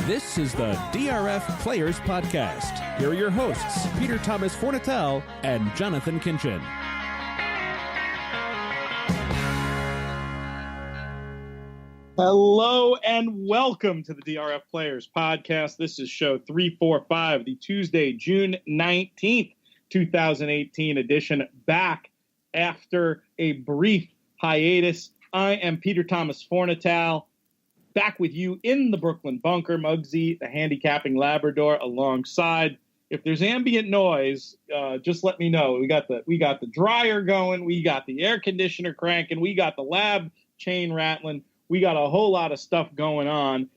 This is the DRF Players Podcast. Here are your hosts, Peter Thomas Fornatel and Jonathan Kinchin. Hello and welcome to the DRF Players Podcast. This is show 345, the Tuesday, June 19th, 2018 edition, back after a brief hiatus. I am Peter Thomas Fornatal, back with you in the Brooklyn bunker, Muggsy, the handicapping Labrador, alongside. If there's ambient noise, just let me know. We got the dryer going, we got the air conditioner cranking, we got the lab chain rattling. We got a whole lot of stuff going on,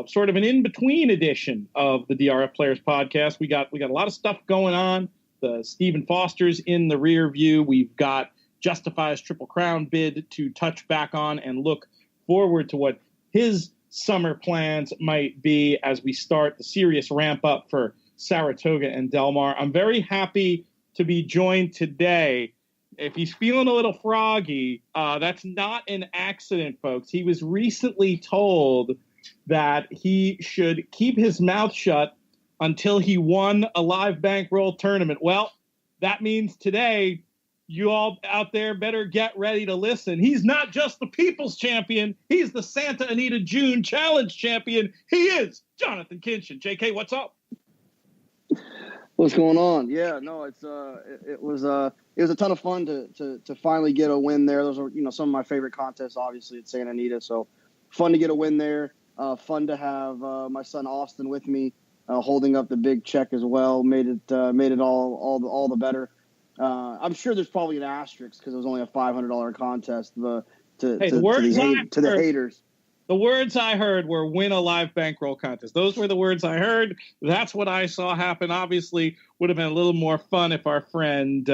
sort of an in-between edition of the DRF Players Podcast. We got a lot of stuff going on. The Stephen Foster's in the rear view. We've got Justify's Triple Crown bid to touch back on and look forward to what his summer plans might be as we start the serious ramp up for Saratoga and Del Mar. I'm very happy to be joined today. If he's feeling a little froggy, that's not an accident, folks. He was recently told that he should keep his mouth shut until he won a live bankroll tournament. Well, that means today you all out there better get ready to listen. He's not just the People's Champion. He's the Santa Anita June Challenge Champion. He is Jonathan Kinchin. JK, what's up? What's going on? Yeah, no, it was a ton of fun to finally get a win there. Those are, some of my favorite contests, obviously, at Santa Anita. So fun to get a win there. Fun to have my son Austin with me, holding up the big check as well. Made it all the better. I'm sure there's probably an asterisk because it was only a $500 contest. To the haters. The words I heard were win a live bankroll contest. Those were the words I heard. That's what I saw happen. Obviously, would have been a little more fun if our friend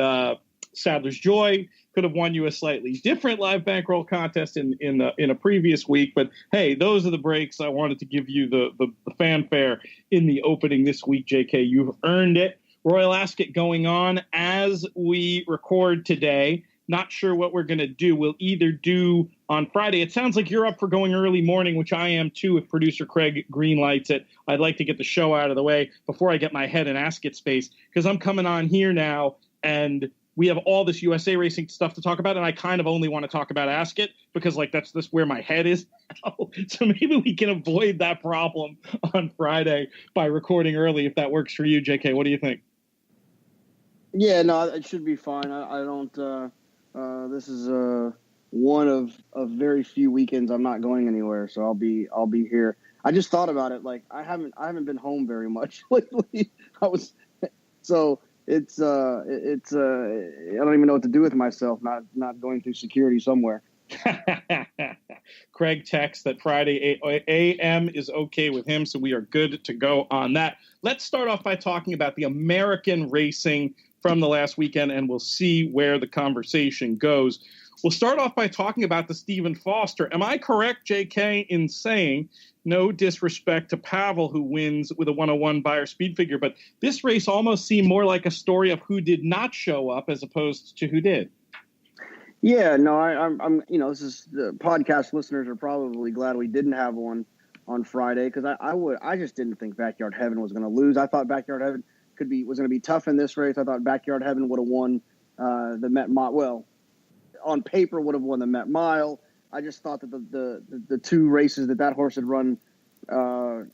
Sadler's Joy could have won you a slightly different live bankroll contest in a previous week. But hey, those are the breaks. I wanted to give you the fanfare in the opening this week, JK. You've earned it. Royal Ascot going on as we record today. Not sure what we're going to do. We'll either do on Friday. It sounds like you're up for going early morning, which I am too, if producer Craig greenlights it. I'd like to get the show out of the way before I get my head in Ascot space, because I'm coming on here now and we have all this USA racing stuff to talk about, and I kind of only want to talk about Ascot because that's where my head is now. So maybe we can avoid that problem on Friday by recording early if that works for you, JK. What do you think? Yeah, no, it should be fine. I don't. This is one of very few weekends I'm not going anywhere, so I'll be here. I just thought about it. Like I haven't been home very much lately. It's I don't even know what to do with myself. Not going through security somewhere. Craig texts that Friday a.m. is okay with him, so we are good to go on that. Let's start off by talking about the American racing from the last weekend, and we'll see where the conversation goes. We'll start off by talking about the Stephen Foster. Am I correct, JK, in saying, no disrespect to Pavel, who wins with a 101 Beyer speed figure, but this race almost seemed more like a story of who did not show up as opposed to who did? Yeah, no, I'm this is the podcast listeners are probably glad we didn't have one on Friday, because I just didn't think Backyard Heaven was going to lose. I thought Backyard Heaven was going to be tough in this race. I thought Backyard Heaven would have won the Met Mile. Well, on paper would have won the Met Mile. I just thought that the two races that horse had run in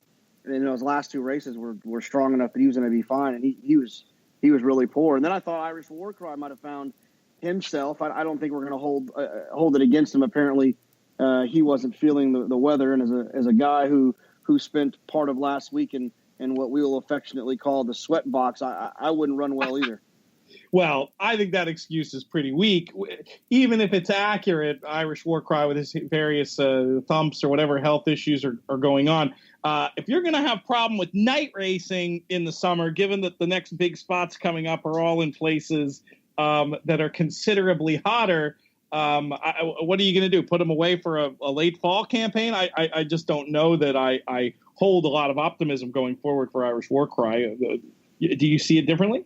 those last two races were strong enough that he was going to be fine, and he was really poor. And then I thought Irish Warcry might have found himself. I don't think we're going to hold it against him. Apparently, he wasn't feeling the weather, and as a guy who spent part of last week in what we will affectionately call the sweat box, I wouldn't run well either. Well, I think that excuse is pretty weak. Even if it's accurate, Irish Warcry with his various thumps or whatever health issues are going on. If you're going to have problem with night racing in the summer, given that the next big spots coming up are all in places that are considerably hotter, what are you going to do? Put them away for a late fall campaign? I just don't know that I hold a lot of optimism going forward for Irish Warcry. Do you see it differently?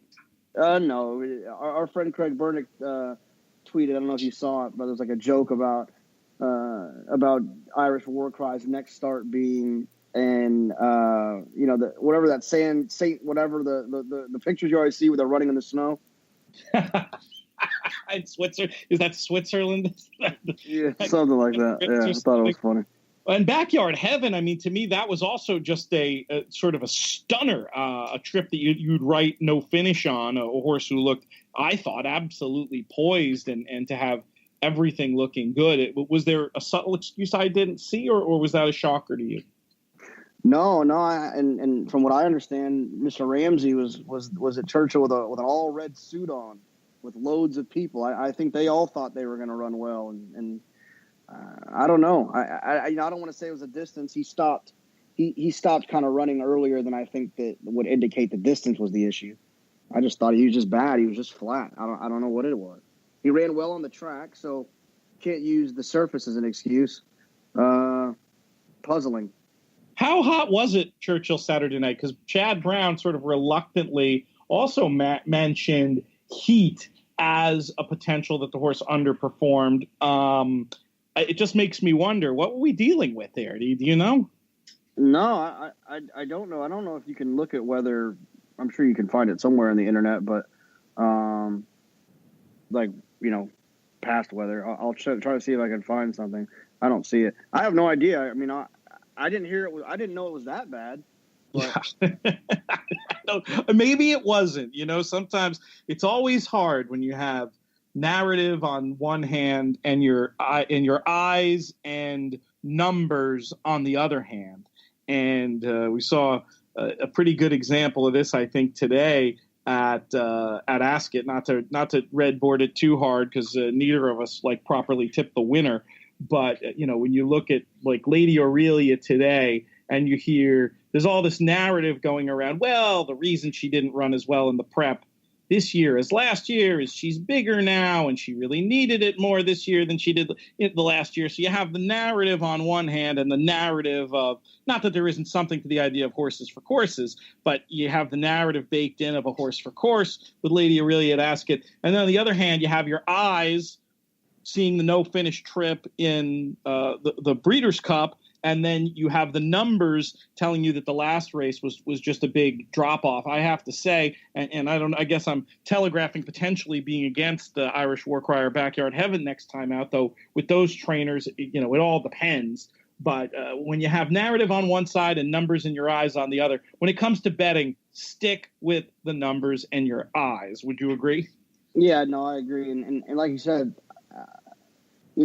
No. Our friend Craig Bernick tweeted, I don't know if you saw it, but there was like a joke about Irish Warcry's next start being and whatever that whatever the pictures you always see where they're running in the snow. In Switzerland, is that Switzerland? Yeah, something like that. Yeah, I thought it was funny. And Backyard Heaven, I mean, to me, that was also just a sort of a stunner, a trip that you'd write no finish on, a horse who looked, I thought, absolutely poised and to have everything looking good. Was there a subtle excuse I didn't see, or was that a shocker to you? No, and from what I understand, Mr. Ramsey was at Churchill with an all red suit on, with loads of people. I think they all thought they were going to run well, and I don't know. I don't want to say it was a distance. He stopped kind of running earlier than I think that would indicate the distance was the issue. I just thought he was just bad. He was just flat. I don't know what it was. He ran well on the track, so can't use the surface as an excuse. Puzzling. How hot was it, Churchill, Saturday night? Because Chad Brown sort of reluctantly also mentioned heat as a potential that the horse underperformed. It just makes me wonder, what were we dealing with there? Do you know? No, I don't know. I don't know if you can look at weather. I'm sure you can find it somewhere on the internet, but past weather. I'll try to see if I can find something. I don't see it. I have no idea. I mean, I didn't hear it. I didn't know it was that bad. But... Yeah. Maybe it wasn't. Sometimes it's always hard when you have narrative on one hand and your eyes and numbers on the other hand. And we saw a pretty good example of this, I think, today at Ascot. Not to red board it too hard, because neither of us properly tipped the winner. But when you look at Lady Aurelia today, and you hear there's all this narrative going around, well, the reason she didn't run as well in the prep this year as last year is she's bigger now, and she really needed it more this year than she did the last year. So you have the narrative on one hand, and the narrative of, not that there isn't something to the idea of horses for courses, but you have the narrative baked in of a horse for course with Lady Aurelia at Ascot. And then on the other hand, you have your eyes seeing the no finish trip in the Breeders' Cup. And then you have the numbers telling you that the last race was just a big drop off. I have to say, and I guess I'm telegraphing potentially being against the Irish War Cry or Backyard Heaven next time out, though with those trainers, it all depends. But when you have narrative on one side and numbers in your eyes on the other, when it comes to betting, stick with the numbers and your eyes. Would you agree? Yeah, no, I agree. And like you said,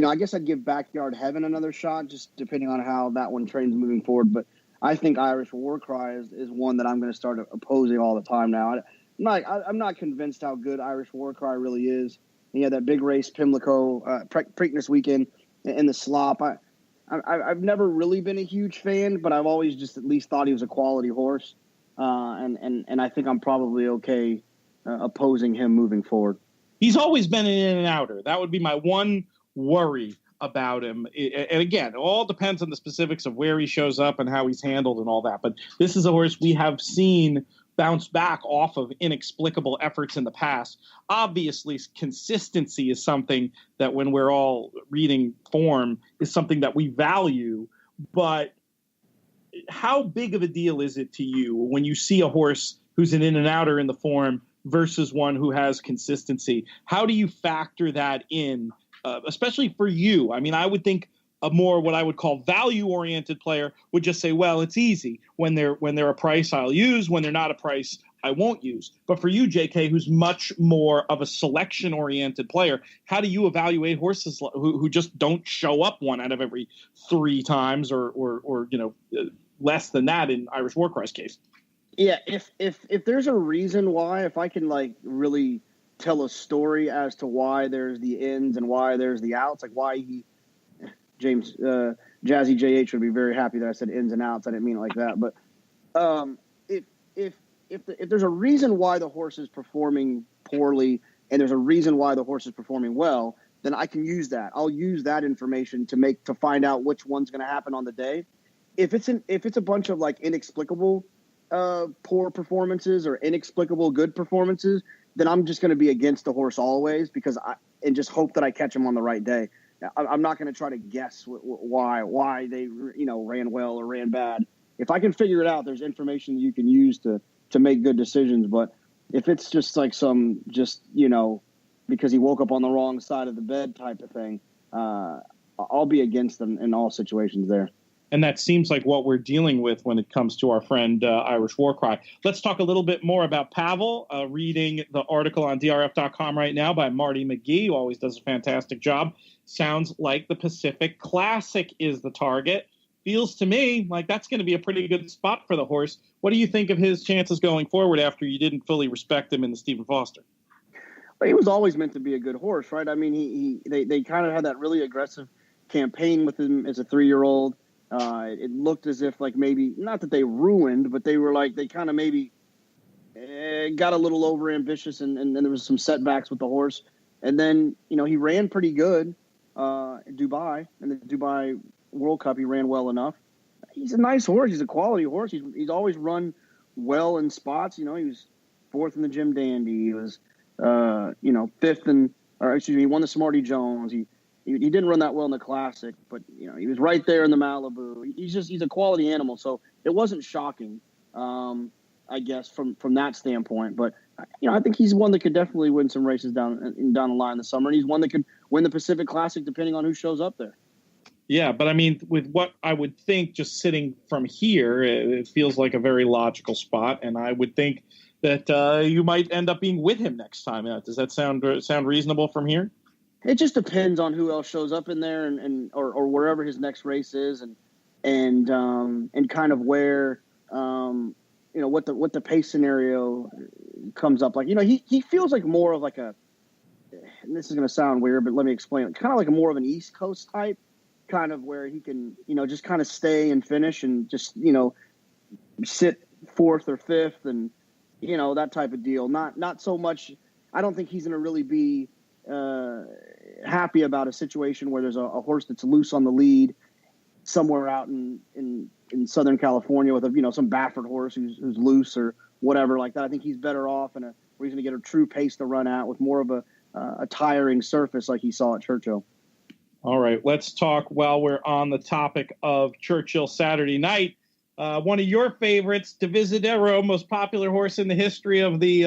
I guess I'd give Backyard Heaven another shot, just depending on how that one trains moving forward. But I think Irish War Cry is one that I'm going to start opposing all the time now. I'm not convinced how good Irish War Cry really is. That big race, Pimlico, Preakness weekend in the slop. I've never really been a huge fan, but I've always just at least thought he was a quality horse. And I think I'm probably okay opposing him moving forward. He's always been an in and outer. That would be my one worry about him. And again, it all depends on the specifics of where he shows up and how he's handled and all that. But this is a horse we have seen bounce back off of inexplicable efforts in the past. Obviously, consistency is something that, when we're all reading form, is something that we value. But how big of a deal is it to you when you see a horse who's an in and outer in the form versus one who has consistency? How do you factor that in? Especially for you. I mean, I would think a more what I would call value-oriented player would just say, well, it's easy. When they're a price, I'll use. When they're not a price, I won't use. But for you, JK, who's much more of a selection-oriented player, how do you evaluate horses who just don't show up one out of every 3 times or less than that in Irish War Cry's case? Yeah, if there's a reason why, if I can really tell a story as to why there's the ins and why there's the outs, why Jazzy JH would be very happy that I said ins and outs. I didn't mean it like that. But if there's a reason why the horse is performing poorly and there's a reason why the horse is performing well, then I can use that. I'll use that information to find out which one's going to happen on the day. If it's a bunch of inexplicable poor performances or inexplicable good performances, then I'm just going to be against the horse always, and just hope that I catch him on the right day. I'm not going to try to guess why they ran well or ran bad. if I can figure it out, there's information that you can use to make good decisions. But if it's just like because he woke up on the wrong side of the bed type of thing, I'll be against them in all situations there. And that seems like what we're dealing with when it comes to our friend Irish War Cry. Let's talk a little bit more about Pavel. Reading the article on DRF.com right now by Marty McGee, who always does a fantastic job. Sounds like the Pacific Classic is the target. Feels to me like that's going to be a pretty good spot for the horse. What do you think of his chances going forward after you didn't fully respect him in the Stephen Foster? But he was always meant to be a good horse, right? I mean, they kind of had that really aggressive campaign with him as a 3-year-old. It looked as if like maybe not that they ruined, but they were like they kind of maybe got a little over ambitious, and there was some setbacks with the horse. And then he ran pretty good in Dubai, in the Dubai World Cup. He ran well enough. He's a nice horse. He's a quality horse. He's always run well in spots. He was 4th in the Jim Dandy. He was 5th he won the Smarty Jones. He didn't run that well in the Classic, but he was right there in the Malibu. He's a quality animal, so it wasn't shocking, I guess from that standpoint. But I think he's one that could definitely win some races down the line this summer, and he's one that could win the Pacific Classic depending on who shows up there. Yeah, but I mean, with what I would think, just sitting from here, it feels like a very logical spot, and I would think that you might end up being with him next time. Does that sound reasonable from here? It just depends on who else shows up in there or wherever his next race is and kind of where what the pace scenario comes up like. He feels like more of like and this is going to sound weird, but let me explain it. Kind of like more of an East Coast type, kind of where he can just kind of stay and finish and just sit 4th or 5th and that type of deal. Not so much. I don't think he's going to really be happy about a situation where there's a horse that's loose on the lead somewhere out in Southern California with some Baffert horse who's loose or whatever like that. I think he's better off where he's going to get a true pace to run out with more of a tiring surface like he saw at Churchill. All right, let's talk while we're on the topic of Churchill Saturday night. One of your favorites, Divisadero, most popular horse in the history of the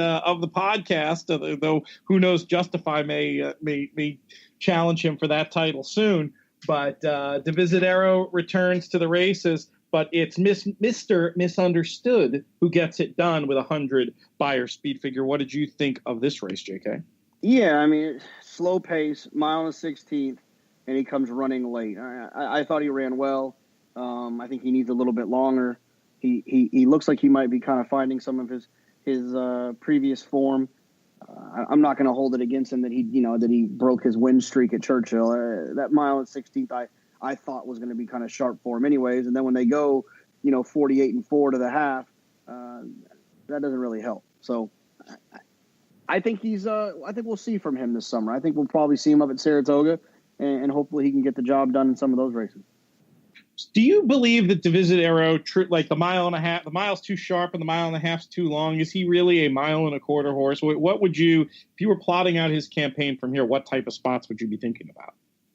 podcast. Though who knows, Justify may challenge him for that title soon. But Divisadero returns to the races, but it's Mr. Misunderstood who gets it done with 100 Beyer speed figure. What did you think of this race, JK? Yeah, I mean, slow pace, mile and 16th, and he comes running late. I thought he ran well. I think he needs a little bit longer. He looks like he might be kind of finding some of his previous form. I'm not going to hold it against him that he broke his win streak at Churchill. That mile and 16th I thought was going to be kind of sharp for him anyways. And then when they go 48-4 to the half, that doesn't really help. So I think I think we'll see from him this summer. I think we'll probably see him up at Saratoga, and hopefully he can get the job done in some of those races. Do you believe that Divisadero, like the mile's too sharp and the mile and a half's too long? Is he really a 1.25 mile horse? What would you, if you were plotting out his campaign from here, what type of spots would you be thinking about?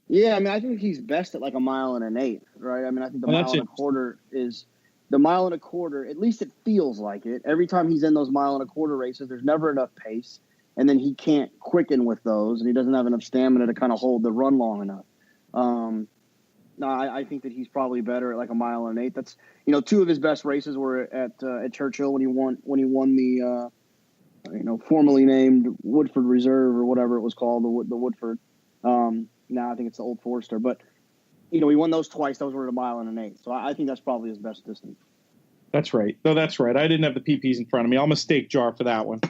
Yeah, I mean, I think he's best at like 1.1 miles, right? I mean, I think the 1.25 is the 1.25 miles, at least it feels like it. Every time he's in those 1.25 mile races, there's never enough pace. And then he can't quicken with those, and he doesn't have enough stamina to kind of hold the run long enough. No, I think that he's probably better at like 1.8 miles. That's 2 of his best races were at Churchill when he won the formerly named Woodford Reserve or whatever it was called, the Woodford. Now I think it's the Old Forester, but he won those twice. Those were at 1.8 miles. So I think that's probably his best distance. That's right. No, that's right. I didn't have the PPs in front of me. I'll mistake jar for that one.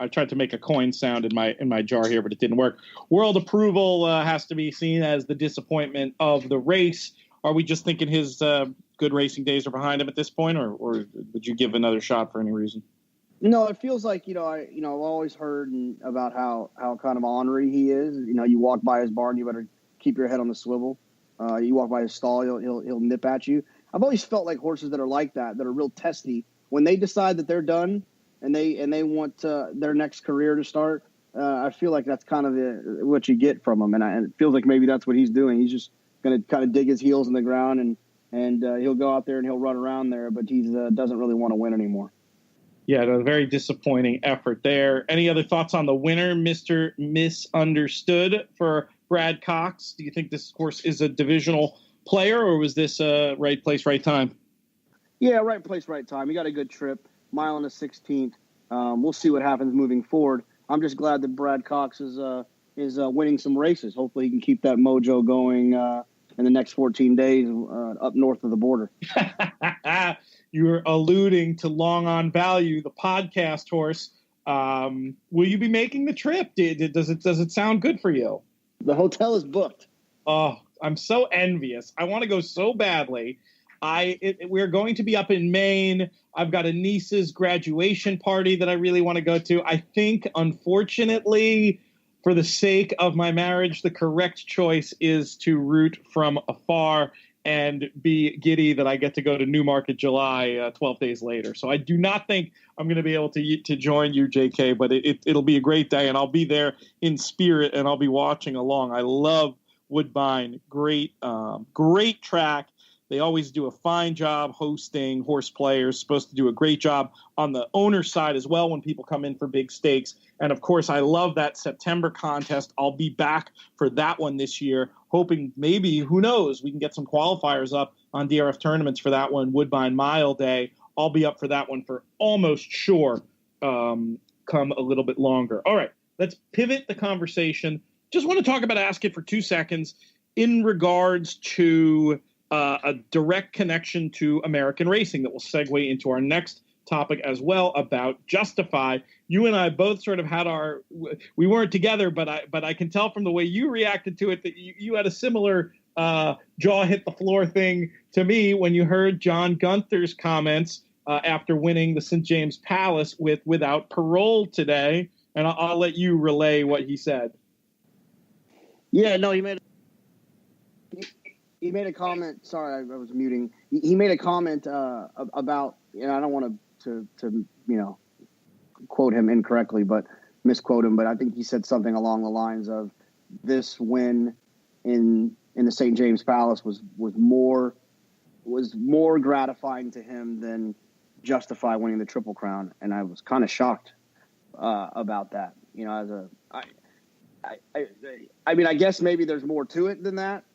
I tried to make a coin sound in my jar here, but it didn't work. World Approval has to be seen as the disappointment of the race. Are we just thinking his good racing days are behind him at this point, or would you give another shot for any reason? No, it feels like I've always heard about how kind of ornery he is. You walk by his barn, you better keep your head on the swivel. You walk by his stall, he'll nip at you. I've always felt like horses that are like that are real testy. When they decide that they're done and they want their next career to start, I feel like that's kind of what you get from him. And it feels like maybe that's what he's doing. He's just going to kind of dig his heels in the ground and he'll go out there and he'll run around there, but he doesn't really want to win anymore. Yeah, a very disappointing effort there. Any other thoughts on the winner, Mr. Misunderstood, for Brad Cox? Do you think this horse is a divisional player, or was this right place, right time? Yeah, right place, right time. He got a good trip, mile and a 16th. We'll see what happens moving forward. I'm just glad that Brad Cox is winning some races. Hopefully he can keep that mojo going in the next 14 days up north of the border. You're alluding to Long on Value, the podcast horse. Will you be making the trip? Does it sound good for you? The hotel is booked. Oh, I'm so envious. I want to go so badly. We're going to be up in Maine. I've got a niece's graduation party that I really want to go to. I think, unfortunately, for the sake of my marriage, the correct choice is to root from afar and be giddy that I get to go to Newmarket, July, 12 days later. So I do not think I'm going to be able to join you, JK, but it'll be a great day, and I'll be there in spirit, and I'll be watching along. I love Woodbine. Great track. They always do a fine job hosting horse players, supposed to do a great job on the owner side as well when people come in for big stakes. And, of course, I love that September contest. I'll be back for that one this year, hoping maybe, who knows, we can get some qualifiers up on DRF tournaments for that one, Woodbine Mile Day. I'll be up for that one for almost sure come a little bit longer. All right, let's pivot the conversation. Just want to talk about Ask It for 2 seconds in regards to a direct connection to American racing that will segue into our next topic as well about Justify. You and I both sort of had we weren't together, but I can tell from the way you reacted to it that you had a similar jaw hit the floor thing to me when you heard John Gunther's comments after winning the St. James Palace without parole today. And I'll let you relay what he said. Yeah, no, he made a comment. Sorry, I was muting. He made a comment about, I don't want to quote him incorrectly, but misquote him. But I think he said something along the lines of this win in the St. James Palace was more gratifying to him than Justify winning the Triple Crown, and I was kind of shocked about that. I mean, I guess maybe there's more to it than that.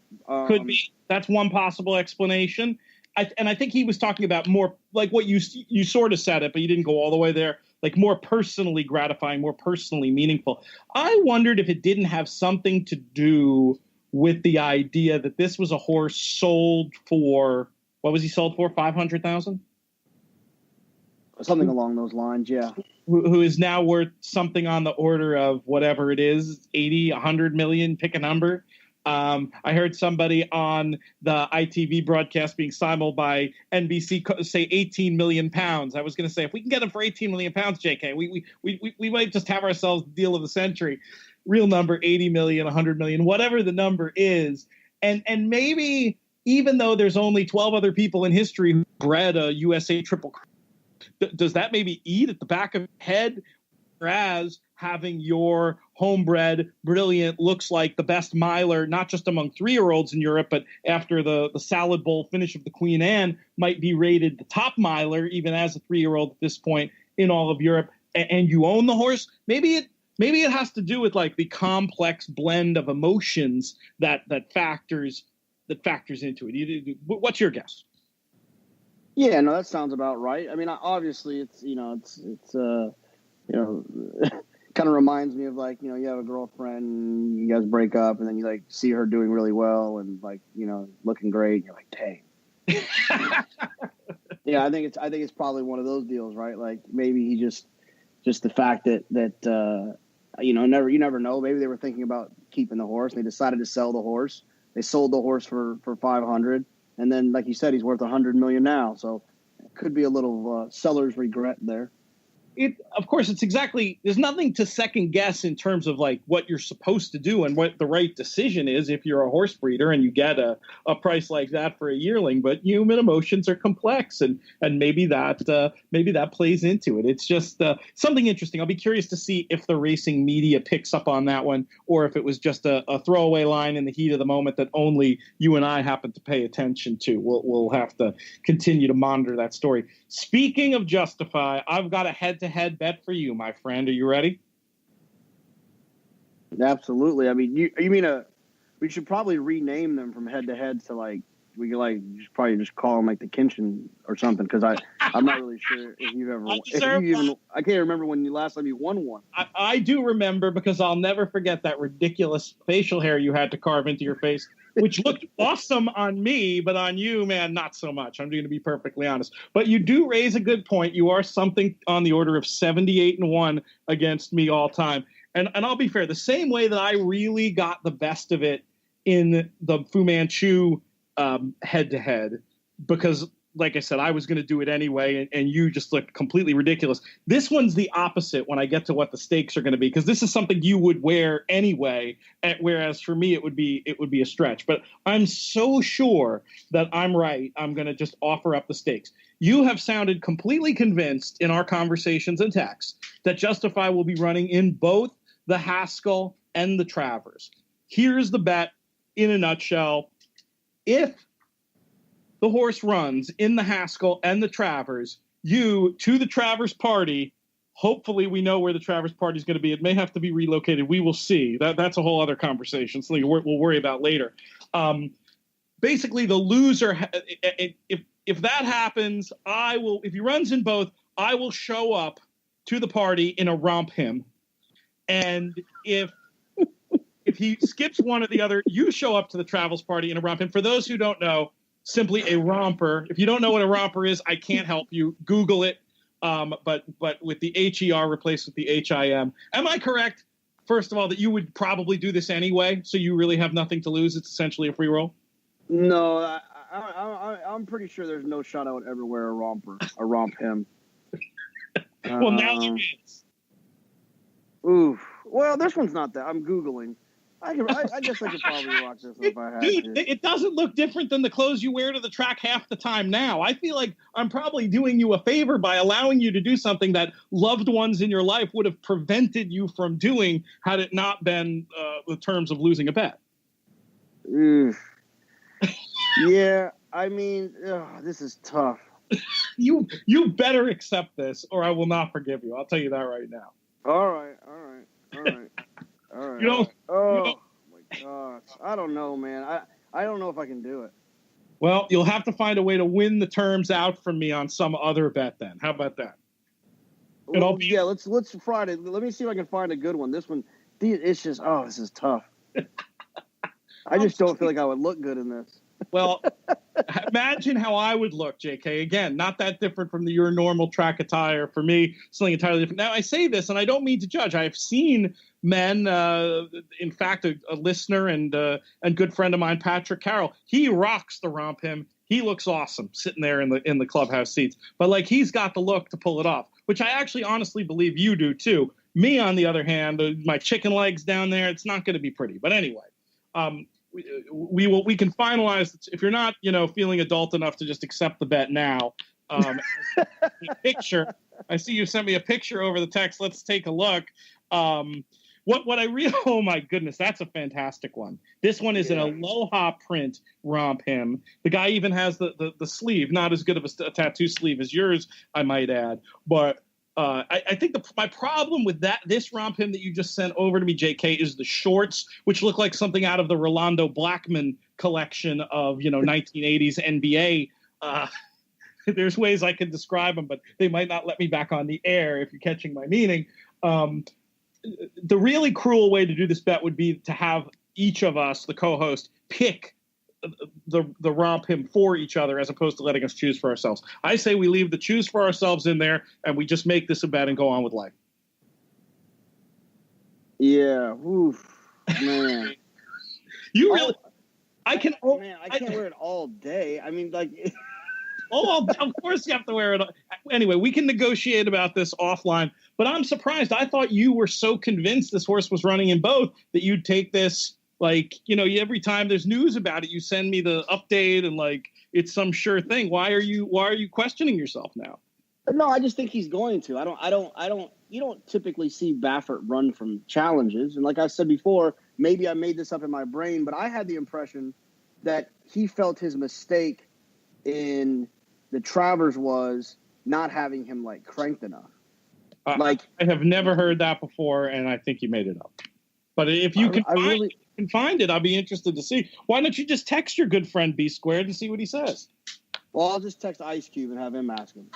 Could be. That's one possible explanation. I think he was talking about more like what you sort of said it, but you didn't go all the way there, like more personally gratifying, more personally meaningful. I wondered if it didn't have something to do with the idea that this was a horse sold for, what was he sold for? 500,000? Something along those lines, yeah. Who is now worth something on the order of whatever it is, 80, 100 million, pick a number. I heard somebody on the ITV broadcast being simuled by NBC say 18 million pounds. I was going to say, if we can get them for 18 million pounds, JK, we might just have ourselves the deal of the century. Real number, 80 million, 100 million, whatever the number is. And maybe even though there's only 12 other people in history who bred a USA Triple Crown, does that maybe eat at the back of the head? Whereas having your homebred, brilliant, looks like the best miler, not just among 3-year-olds in Europe, but after the salad bowl finish of the Queen Anne, might be rated the top miler, even as a 3-year-old at this point in all of Europe, and you own the horse. Maybe it has to do with like the complex blend of emotions that factors into it. What's your guess? Yeah, no, that sounds about right. I mean, obviously, it's kind of reminds me of like, you have a girlfriend, you guys break up, and then you like see her doing really well and like, looking great, and you're like, dang. Yeah, I think it's probably one of those deals, right? Like maybe he just the fact that you never know. Maybe they were thinking about keeping the horse, and they decided to sell the horse. They sold the horse for 500, and then like you said, he's worth 100 million now. So it could be a little seller's regret there. Of course, there's nothing to second guess in terms of like what you're supposed to do and what the right decision is if you're a horse breeder and you get a price like that for a yearling. But human emotions are complex, and maybe that plays into it. It's just something interesting. I'll be curious to see if the racing media picks up on that one, or if it was just a throwaway line in the heat of the moment that only you and I happen to pay attention to. We'll have to continue to monitor that story. Speaking of Justify, I've got a head-to-head bet for you, my friend. Are you ready? Absolutely. I mean, you mean we should probably rename them from head-to-head to like we could like probably just call them like the Kenshin or something, because I'm not really sure if you've ever I can't remember when last time you won one. I do remember, because I'll never forget that ridiculous facial hair you had to carve into your face, which looked awesome on me, but on you, man, not so much. I'm going to be perfectly honest. But you do raise a good point. You are something on the order of 78-1 against me all time. And I'll be fair, the same way that I really got the best of it in the Fu Manchu head-to-head, because like I said, I was going to do it anyway, and you just looked completely ridiculous. This one's the opposite when I get to what the stakes are going to be, because this is something you would wear anyway, whereas for me it would be a stretch. But I'm so sure that I'm right. I'm going to just offer up the stakes. You have sounded completely convinced in our conversations and texts that Justify will be running in both the Haskell and the Travers. Here's the bet in a nutshell. If the horse runs in the Haskell and the Travers, you, to the Travers party, hopefully we know where the Travers party is going to be. It may have to be relocated. We will see. That's a whole other conversation. Something we'll worry about later. Basically, the loser, if that happens, I will, if he runs in both, I will show up to the party in a romp him. And if he skips one or the other, you show up to the Travels party in a romp him. For those who don't know, simply a romper. If you don't know what a romper is, I can't help you. Google it. But with the HER replaced with the HIM. Am I correct, first of all, that you would probably do this anyway, so you really have nothing to lose? It's essentially a free roll? No, I'm pretty sure there's no shot I would ever wear a romp him. Well, now there is. Oof. Well, this one's not that. I'm Googling. I guess I could probably rock this if I had to. It doesn't look different than the clothes you wear to the track half the time now. I feel like I'm probably doing you a favor by allowing you to do something that loved ones in your life would have prevented you from doing had it not been the terms of losing a bet. Yeah, I mean, this is tough. You better accept this, or I will not forgive you. I'll tell you that right now. All right. Oh my gosh, I don't know, man. I don't know if I can do it. Well, you'll have to find a way to win the terms out from me on some other bet. Then, how about that? Yeah, let's Friday. Let me see if I can find a good one. This one, it's just this is tough. I just don't feel like I would look good in this. Well, imagine how I would look, JK. Again, not that different from your normal track attire. For me, something entirely different. Now, I say this, and I don't mean to judge. I've seen men, in fact, a listener and good friend of mine, Patrick Carroll, he rocks the romp him. He looks awesome sitting there in the clubhouse seats. But, like, he's got the look to pull it off, which I actually honestly believe you do, too. Me, on the other hand, my chicken legs down there, it's not going to be pretty. But anyway, we can finalize. If you're not feeling adult enough to just accept the bet now, picture. I see you sent me a picture over the text. Let's take a look. What I really, oh my goodness, that's a fantastic one. This one is an Aloha print romp him. The guy even has the sleeve, not as good of a tattoo sleeve as yours, I might add, but. I think my problem with this romp him that you just sent over to me, JK, is the shorts, which look like something out of the Rolando Blackman collection of 1980s NBA. There's ways I could describe them, but they might not let me back on the air if you're catching my meaning. The really cruel way to do this bet would be to have each of us, the co-host, pick the romp him for each other as opposed to letting us choose for ourselves. I say we leave the choose for ourselves in there and we just make this a bet and go on with life. Yeah. Oof, man. You really I can't wear it all day. I mean, like of course you have to wear it. anyway, we can negotiate about this offline, but I'm surprised. I thought you were so convinced this horse was running in both that you'd take this, like, every time there's news about it, you send me the update and like, it's some sure thing. Why are you questioning yourself now? No, I just think he's going to. You don't typically see Baffert run from challenges. And like I said before, maybe I made this up in my brain, but I had the impression that he felt his mistake in the Travers was not having him like cranked enough. I have never heard that before, and I think you made it up. But if you can find it, I'll be interested to see. Why don't you just text your good friend B Squared to see what he says? Well, I'll just text Ice Cube and have him ask him.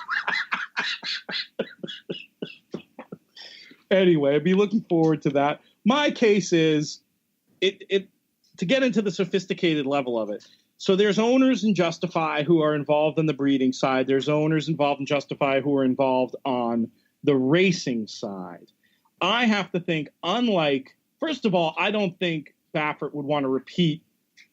Anyway, I'd be looking forward to that. My case is to get into the sophisticated level of it. So there's owners in Justify who are involved in the breeding side. There's owners involved in Justify who are involved on the racing side. I have to think, first of all, I don't think Baffert would want to repeat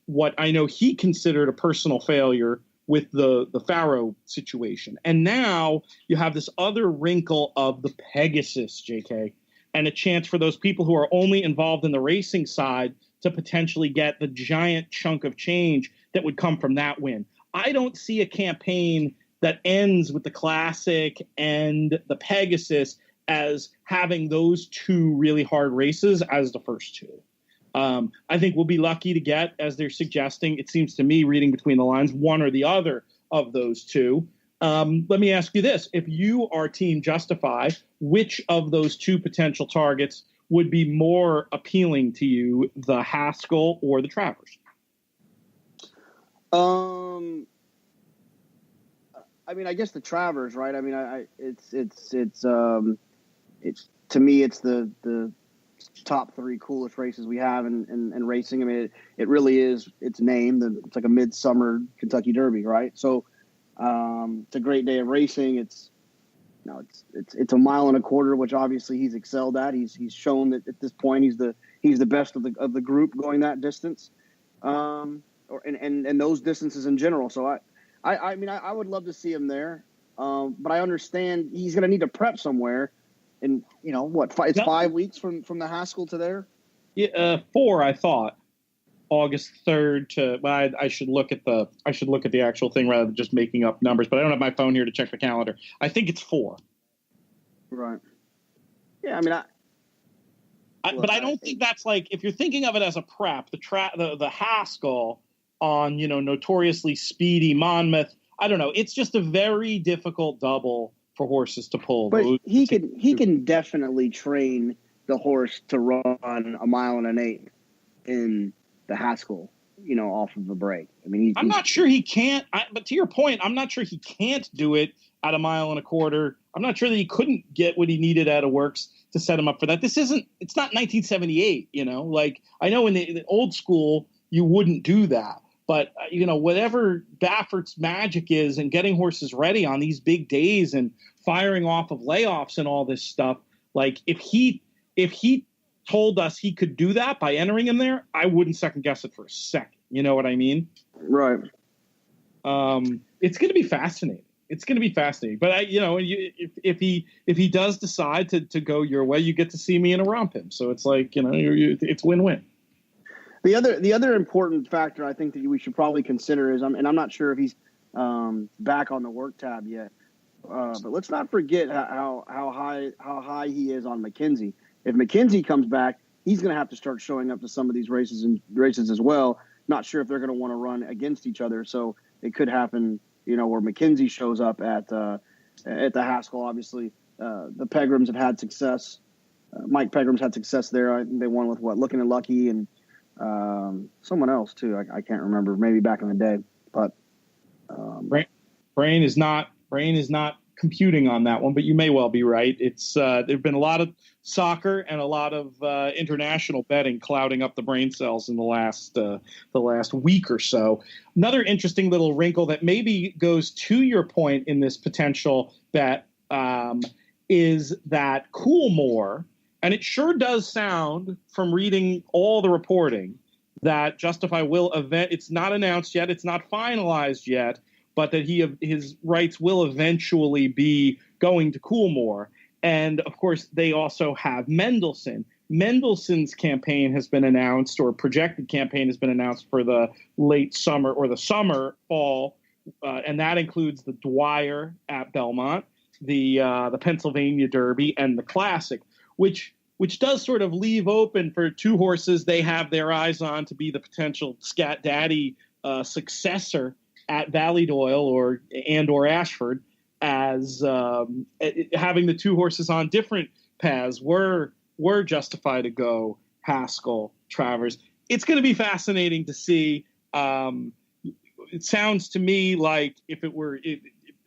what I know he considered a personal failure with the Faro situation. And now you have this other wrinkle of the Pegasus, JK, and a chance for those people who are only involved in the racing side to potentially get the giant chunk of change that would come from that win. I don't see a campaign that ends with the Classic and the Pegasus as having those two really hard races as the first two. I think we'll be lucky to get, as they're suggesting, it seems to me, reading between the lines, one or the other of those two. Let me ask you this. If you are Team Justify, which of those two potential targets would be more appealing to you, the Haskell or the Travers? I guess the Travers, right? It's to me, it's the top three coolest races we have in racing. I mean, it really is. It's named. It's like a midsummer Kentucky Derby, right? So it's a great day of racing. It's a mile and a quarter, which obviously he's excelled at. He's shown that at this point he's the best of the group going that distance, and those distances in general. So I would love to see him there, but I understand he's going to need to prep somewhere. And it's 5 weeks from the Haskell to there. Yeah, 4. I thought August 3rd to. Well, I should look at the actual thing rather than just making up numbers. But I don't have my phone here to check the calendar. I think it's 4. Right. Yeah, I mean, but I don't think that's like, if you're thinking of it as a prep, the Haskell on notoriously speedy Monmouth. I don't know. It's just a very difficult double for horses to pull. But he can definitely train the horse to run a mile and an 8 in the Haskell, off of the break. I mean, I'm not sure he can't. But to your point, I'm not sure he can't do it at a mile and a quarter. I'm not sure that he couldn't get what he needed out of Works to set him up for that. It's not 1978. Like, I know in the old school you wouldn't do that. But, whatever Baffert's magic is and getting horses ready on these big days and firing off of layoffs and all this stuff, like if he told us he could do that by entering him there, I wouldn't second guess it for a second. You know what I mean? Right. It's going to be fascinating. But if he does decide to go your way, you get to see me in a romp him. So it's like, it's win-win. The other important factor I think that we should probably consider is, and I'm not sure if he's back on the work tab yet, but let's not forget how high he is on McKenzie. If McKenzie comes back, he's going to have to start showing up to some of these races as well. Not sure if they're going to want to run against each other, so it could happen, where McKenzie shows up at the Haskell. Obviously, the Pegrams have had success. Mike Pegram's had success there. I think they won with Looking and Lucky and someone else too. I can't remember. Maybe back in the day, but brain is not computing on that one. But you may well be right. It's there've been a lot of soccer and a lot of international betting clouding up the brain cells in the last week or so. Another interesting little wrinkle that maybe goes to your point in this potential bet is that Coolmore. And it sure does sound, from reading all the reporting, that Justify will event. It's not announced yet. It's not finalized yet. but that his rights will eventually be going to Coolmore. And of course, they also have Mendelssohn. Mendelssohn's campaign has been announced, or projected campaign has been announced for the late summer or the fall, and that includes the Dwyer at Belmont, the Pennsylvania Derby, and the Classic, which does sort of leave open for two horses they have their eyes on to be the potential Scat Daddy successor at Ballydoyle or Ashford, as having the two horses on different paths were justified to go Haskell, Travers. It's going to be fascinating to see. It sounds to me like if it were,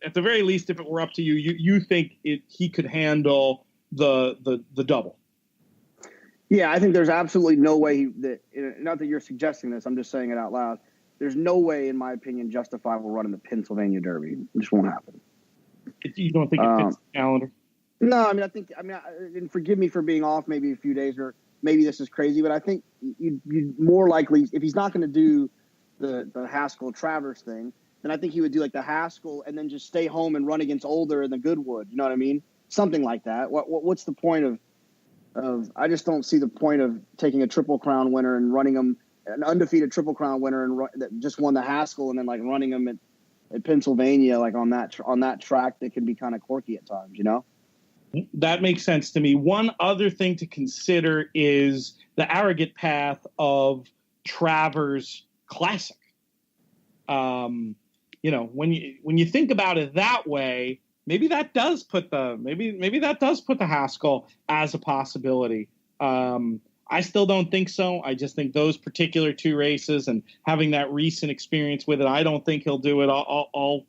at the very least, if it were up to you, you think he could handle the double. Yeah, I think there's absolutely no way not that you're suggesting this, I'm just saying it out loud. There's no way, in my opinion, Justify will run in the Pennsylvania Derby. It just won't happen. You don't think it fits the calendar? No, I mean, and forgive me for being off maybe a few days, or maybe this is crazy, but I think you'd more likely, if he's not going to do the Haskell Travers thing, then I think he would do like the Haskell and then just stay home and run against Older in the Goodwood. You know what I mean? Something like that. What's the point of I just don't see the point of taking a Triple Crown winner and running him, an undefeated Triple Crown winner and that just won the Haskell, and then like running him at Pennsylvania, like on that track that can be kind of quirky at times, you know? That makes sense to me. One other thing to consider is the arrogant path of Travers Classic. When you think about it that way, maybe that does put the Haskell as a possibility. I still don't think so. I just think those particular two races and having that recent experience with it, I don't think he'll do it. I'll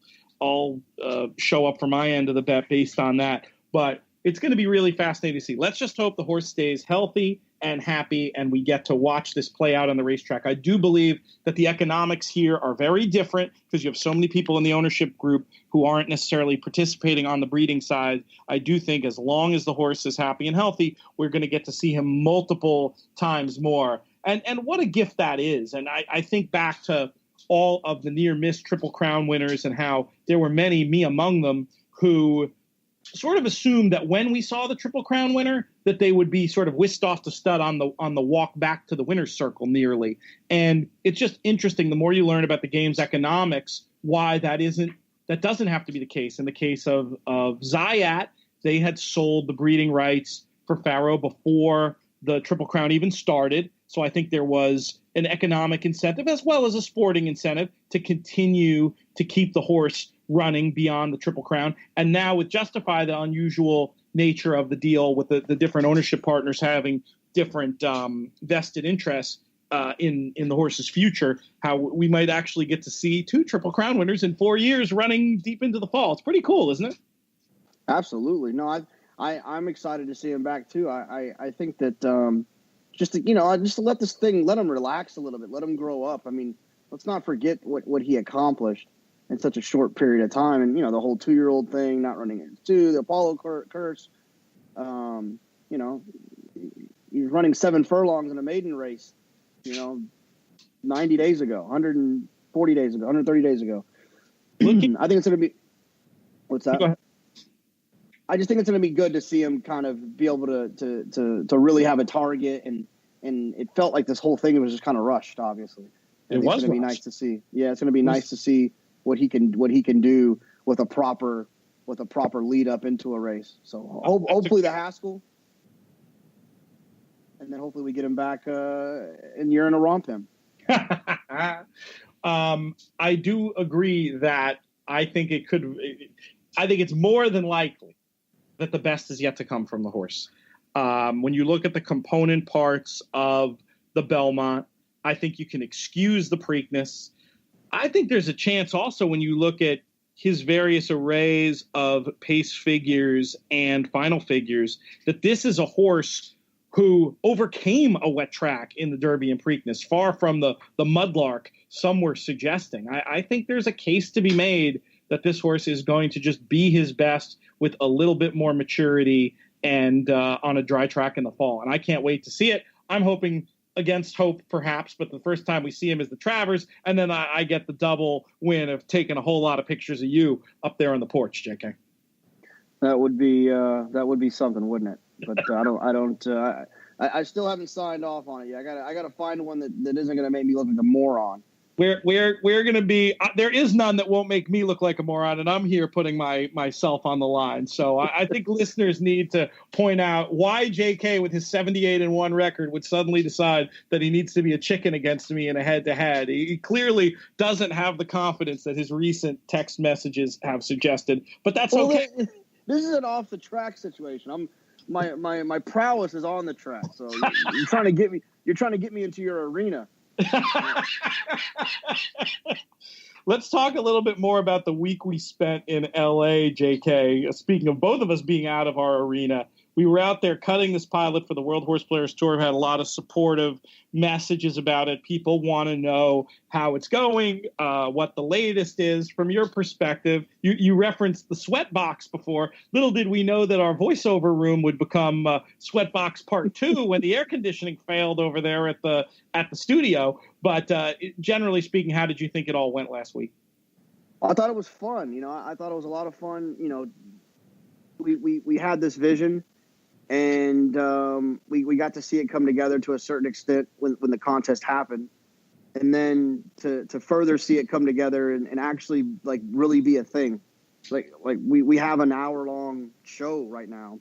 show up for my end of the bet based on that. But it's going to be really fascinating to see. Let's just hope the horse stays healthy and happy, and we get to watch this play out on the racetrack. I do believe that the economics here are very different because you have so many people in the ownership group who aren't necessarily participating on the breeding side. I do think as long as the horse is happy and healthy, we're going to get to see him multiple times more. And what a gift that is. And I think back to all of the near-miss Triple Crown winners and how there were many, me among them, who sort of assumed that when we saw the Triple Crown winner, that they would be sort of whisked off to stud on the walk back to the winner's circle nearly. And it's just interesting, the more you learn about the game's economics, why that doesn't have to be the case. In the case of Zayat, they had sold the breeding rights for Pharaoh before the Triple Crown even started. So I think there was an economic incentive as well as a sporting incentive to continue to keep the horse running beyond the Triple Crown. And now with Justify, the unusual nature of the deal with the different ownership partners having different vested interests in the horse's future, how we might actually get to see two Triple Crown winners in 4 years running deep into the fall. It's pretty cool, isn't it? Absolutely. No, I'm excited to see him back too. I think that just to let this thing, let him relax a little bit, let him grow up. I mean, let's not forget what he accomplished in such a short period of time. And, the whole 2-year-old thing, not running in 2, the Apollo curse, he was running 7 furlongs in a maiden race, 90 days ago, 140 days ago, 130 days ago. I think it's going to be, what's that? Go ahead. I just think it's going to be good to see him kind of be able to really have a target. And it felt like this whole thing was just kind of rushed, obviously. It was going to be nice to see. Yeah, it's going to be nice to see what he can do with a proper lead up into a race. So hopefully the Haskell, and then hopefully we get him back and you're in a romp him. I do agree that I think it's more than likely that the best is yet to come from the horse. When you look at the component parts of the Belmont, I think you can excuse the Preakness. I think there's a chance also when you look at his various arrays of pace figures and final figures that this is a horse who overcame a wet track in the Derby and Preakness, far from the mudlark some were suggesting. I think there's a case to be made that this horse is going to just be his best with a little bit more maturity and on a dry track in the fall. And I can't wait to see it. I'm hoping against hope, perhaps, but the first time we see him is the Travers, and then I get the double win of taking a whole lot of pictures of you up there on the porch, JK. That would be something, wouldn't it? But I still haven't signed off on it yet. I gotta find one that isn't gonna make me look like a moron. We're going to be there is none that won't make me look like a moron, and I'm here putting myself on the line. So I think listeners need to point out why JK with his 78-1 record would suddenly decide that he needs to be a chicken against me in a head-to-head. He clearly doesn't have the confidence that his recent text messages have suggested, but that's okay. This is an off the track situation. My prowess is on the track. So you're trying to get me into your arena. Let's talk a little bit more about the week we spent in LA, JK. Speaking of both of us being out of our arena, we were out there cutting this pilot for the World Horse Players Tour. We've had a lot of supportive messages about it. People want to know how it's going, what the latest is. From your perspective, you referenced the Sweatbox before. Little did we know that our voiceover room would become Sweatbox Part 2 when the air conditioning failed over there at the studio. But generally speaking, how did you think it all went last week? I thought it was fun. I thought it was a lot of fun. We had this vision. And we got to see it come together to a certain extent when the contest happened. And then to further see it come together and actually like really be a thing. Like we have an hour-long show right now.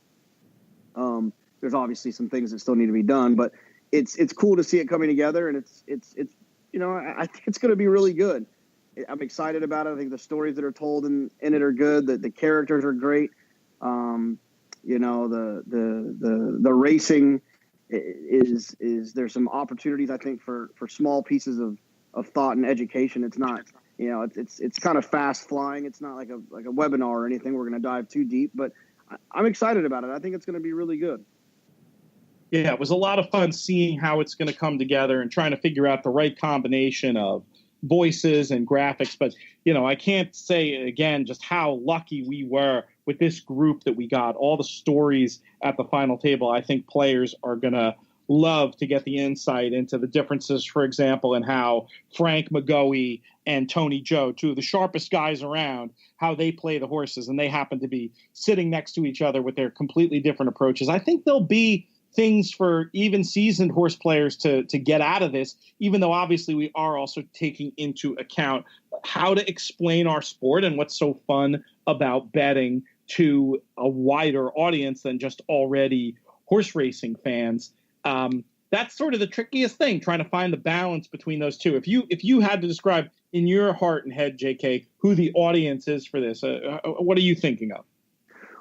There's obviously some things that still need to be done, but it's cool to see it coming together, and it's I think it's going to be really good. I'm excited about it. I think the stories that are told in it are good. The characters are great. The racing is there's some opportunities, I think, for small pieces of thought and education. It's not, it's kind of fast flying. It's not like a webinar or anything. We're going to dive too deep, but I'm excited about it. I think it's going to be really good. Yeah, it was a lot of fun seeing how it's going to come together and trying to figure out the right combination of voices and graphics. But, I can't say again just how lucky we were with this group that we got. All the stories at the final table, I think players are going to love to get the insight into the differences, for example, in how Frank McGoey and Tony Joe, two of the sharpest guys around, how they play the horses. And they happen to be sitting next to each other with their completely different approaches. I think there'll be things for even seasoned horse players to get out of this, even though obviously we are also taking into account how to explain our sport and what's so fun about betting to a wider audience than just already horse racing fans. That's sort of the trickiest thing, trying to find the balance between those two. If you had to describe in your heart and head, JK, who the audience is for this, what are you thinking of?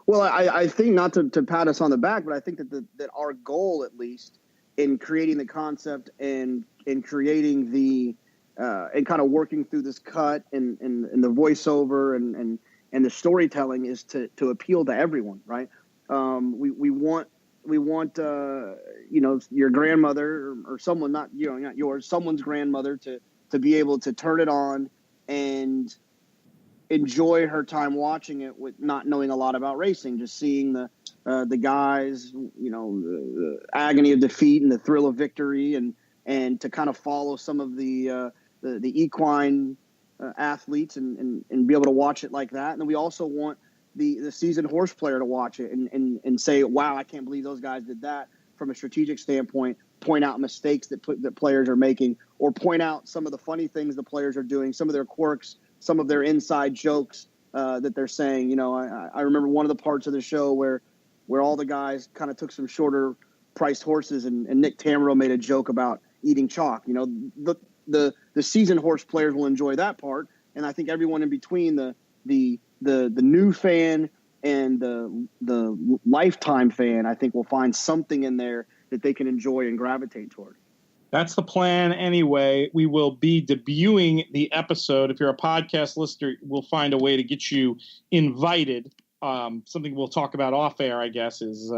Well, I think, not to pat us on the back, but I think that our goal, at least, in creating the concept and in creating the and kind of working through this cut and the voiceover and the storytelling is to appeal to everyone, right? We want your grandmother or someone, not yours, someone's grandmother to be able to turn it on and enjoy her time watching it with not knowing a lot about racing, just seeing the guys, the agony of defeat and the thrill of victory, and to kind of follow some of the equine athletes and be able to watch it like that. And then we also want the seasoned horse player to watch it and say, wow, I can't believe those guys did that from a strategic standpoint, point out mistakes that players are making, or point out some of the funny things the players are doing, some of their quirks, some of their inside jokes that they're saying. I remember one of the parts of the show where all the guys kind of took some shorter priced horses, and Nick Tamero made a joke about eating chalk. The seasoned horse players will enjoy that part, and I think everyone in between, the new fan and the lifetime fan, I think will find something in there that they can enjoy and gravitate toward. That's the plan anyway. We will be debuting the episode. If you're a podcast listener, we'll find a way to get you invited. Something we'll talk about off air, I guess, is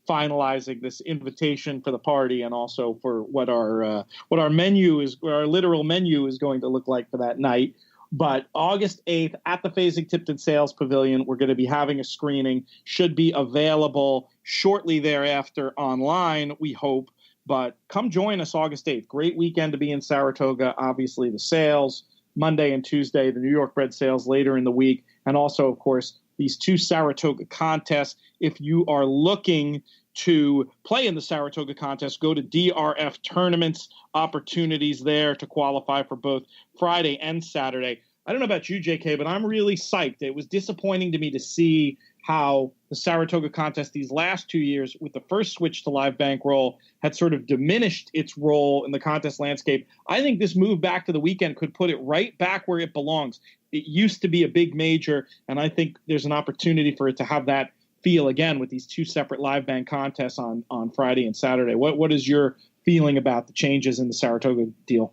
finalizing this invitation for the party, and also for what our menu is, our literal menu is going to look like for that night. But August 8th at the Fasig-Tipton Sales Pavilion, we're going to be having a screening. Should be available shortly thereafter online, we hope. But come join us August 8th. Great weekend to be in Saratoga. Obviously, the sales, Monday and Tuesday, the New York Bred sales later in the week, and also, of course, these 2 Saratoga contests. If you are looking to play in the Saratoga contest, go to DRF tournaments, opportunities there to qualify for both Friday and Saturday. I don't know about you, JK, but I'm really psyched. It was disappointing to me to see how the Saratoga contest these last 2 years, with the first switch to live bankroll, had sort of diminished its role in the contest landscape. I think this move back to the weekend could put it right back where it belongs. It used to be a big major, and I think there's an opportunity for it to have that feel again with these 2 separate live bank contests on Friday and Saturday. What is your feeling about the changes in the Saratoga deal?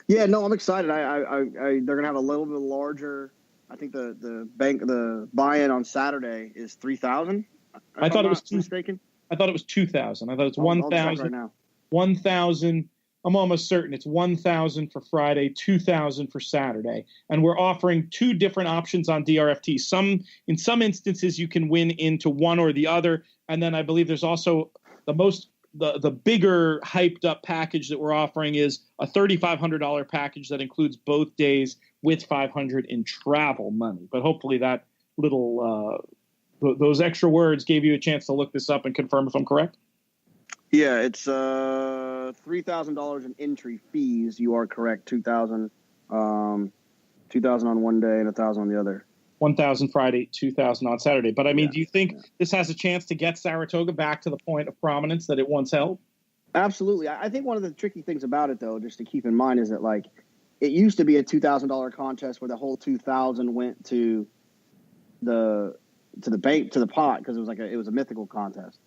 Yeah, no, I'm excited. They're gonna have a little bit larger. I think the buy-in on Saturday is 3,000. I thought it was mistaken. I thought it was 2,000. I thought it's I'll 1,000 right now. 1,000. I'm almost certain it's 1,000 for Friday, 2,000 for Saturday, and we're offering 2 different options on DRFT. In some instances, you can win into one or the other, and then I believe there's also the bigger hyped up package that we're offering is a $3,500 package that includes both days with $500 in travel money. But hopefully that little those extra words gave you a chance to look this up and confirm if I'm correct. Yeah, it's $3,000 in entry fees. You are correct. 2,000 on one day and 1,000 on the other. 1,000 Friday, 2,000 on Saturday. But I mean, do you think this has a chance to get Saratoga back to the point of prominence that it once held? Absolutely. I think one of the tricky things about it, though, just to keep in mind, is that like it used to be a $2,000 contest where the whole 2,000 went to the pot because it was a mythical contest.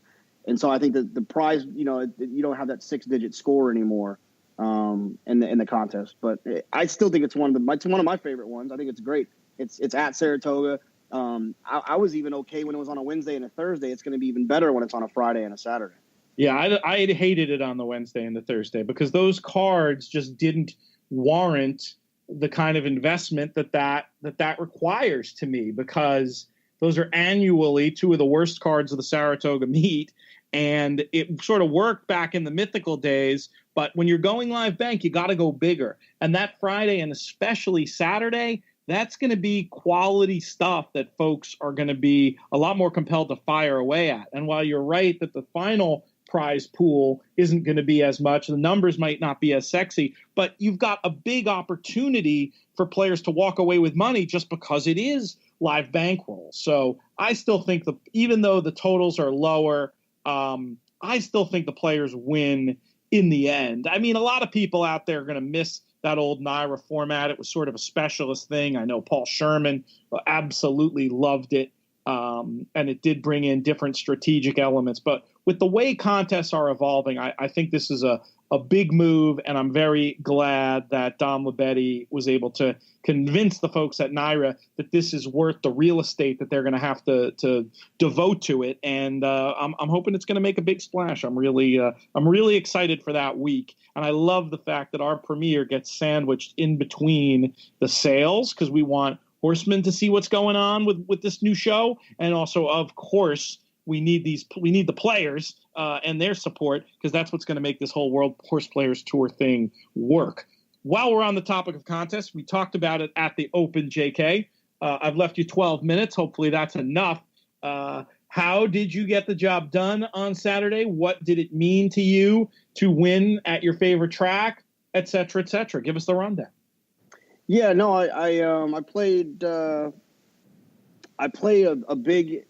And so I think that the prize, you don't have that 6-digit score anymore in the contest. But I still think it's one of my favorite ones. I think it's great. It's at Saratoga. I was even okay when it was on a Wednesday and a Thursday. It's going to be even better when it's on a Friday and a Saturday. Yeah, I hated it on the Wednesday and the Thursday because those cards just didn't warrant the kind of investment that requires to me, because those are annually 2 of the worst cards of the Saratoga meet. And it sort of worked back in the mythical days, but when you're going live bank, you got to go bigger. And that Friday and especially Saturday, that's going to be quality stuff that folks are going to be a lot more compelled to fire away at. And while you're right that the final prize pool isn't going to be as much, the numbers might not be as sexy, but you've got a big opportunity for players to walk away with money just because it is live bankroll. So I still think even though the totals are lower, I still think the players win in the end. I mean, a lot of people out there are going to miss that old NYRA format. It was sort of a specialist thing. I know Paul Sherman absolutely loved it, and it did bring in different strategic elements. But with the way contests are evolving, I think this is a big move, and I'm very glad that Dom Labetti was able to convince the folks at NYRA that this is worth the real estate that they're going to have to devote to it. And I'm hoping it's going to make a big splash. I'm really excited for that week. And I love the fact that our premiere gets sandwiched in between the sales, because we want horsemen to see what's going on with this new show. And also, of course, we need the players and their support, because that's what's going to make this whole World Horse Players Tour thing work. While we're on the topic of contests, we talked about it at the Open, JK. I've left you 12 minutes. Hopefully that's enough. How did you get the job done on Saturday? What did it mean to you to win at your favorite track, et cetera, et cetera? Give us the rundown. Yeah, no, I played a big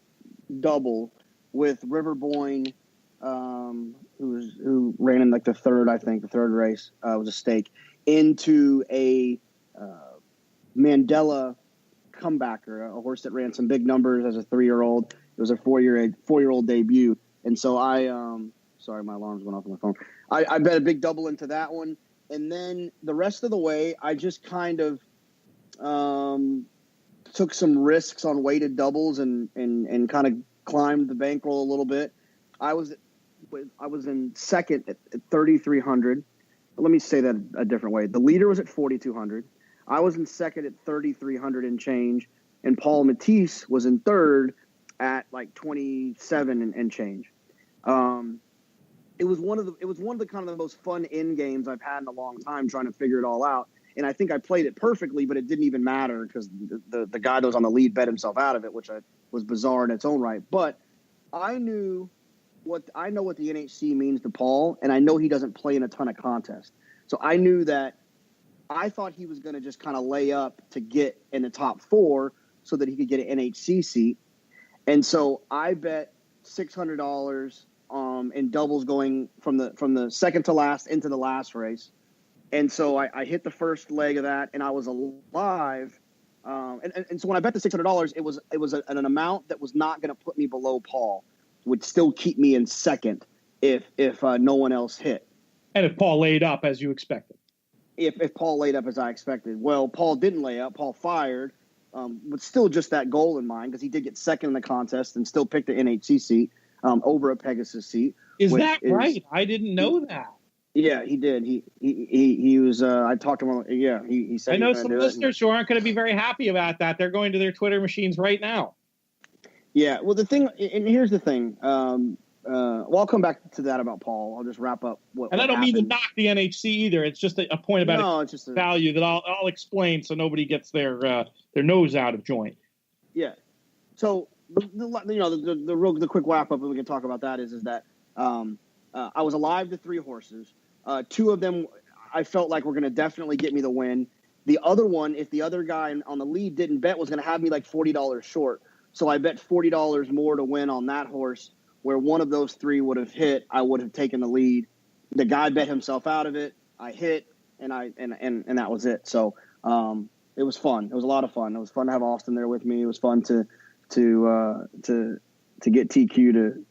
double with River Boyne, who ran in like the third race, was a stake, into a Mandela comebacker, a horse that ran some big numbers as a 3-year-old. It was a 4-year-old debut. And so sorry, my alarm's going off on my phone. I bet a big double into that one. And then the rest of the way, I just kind of took some risks on weighted doubles and kind of climbed the bankroll a little bit. I was in second at 3,300. Let me say that a different way. The leader was at 4,200. I was in second at 3,300 and change, and Paul Matisse was in third at like 27 and change. And it was one of the kind of the most fun end games I've had in a long time, trying to figure it all out. And I think I played it perfectly, but it didn't even matter because the guy that was on the lead bet himself out of it, which was bizarre in its own right. But I know what the NHC means to Paul, and I know he doesn't play in a ton of contests. So I knew that I thought he was going to just kind of lay up to get in the top 4 so that he could get an NHC seat. And so I bet $600 in doubles going from the second to last into the last race. And so I hit the first leg of that, and I was alive. And so when I bet the $600, it was an amount that was not going to put me below Paul, would still keep me in second if no one else hit. And if Paul laid up as you expected. If Paul laid up as I expected. Well, Paul didn't lay up. Paul fired, with still just that goal in mind because he did get second in the contest and still picked the NHC seat over a Pegasus seat. Is that right? I didn't know that. Yeah, he did. He was. I talked to him. Yeah, he said. I know some listeners who aren't going to be very happy about that. They're going to their Twitter machines right now. Yeah. Well, the thing, and here's the thing. Well, I'll come back to that about Paul. I'll just wrap up what. And I don't mean to knock the NHC either. It's just a point about it's just a value that I'll explain so nobody gets their nose out of joint. Yeah. So the quick wrap up, and we can talk about that is that I was alive to 3 horses. 2 of them I felt like were going to definitely get me the win. The other one, if the other guy on the lead didn't bet, was going to have me like $40 short. So I bet $40 more to win on that horse. Where one of those 3 would have hit, I would have taken the lead. The guy bet himself out of it. I hit, and that was it. So it was fun. It was a lot of fun. It was fun to have Austin there with me. It was fun to get TQ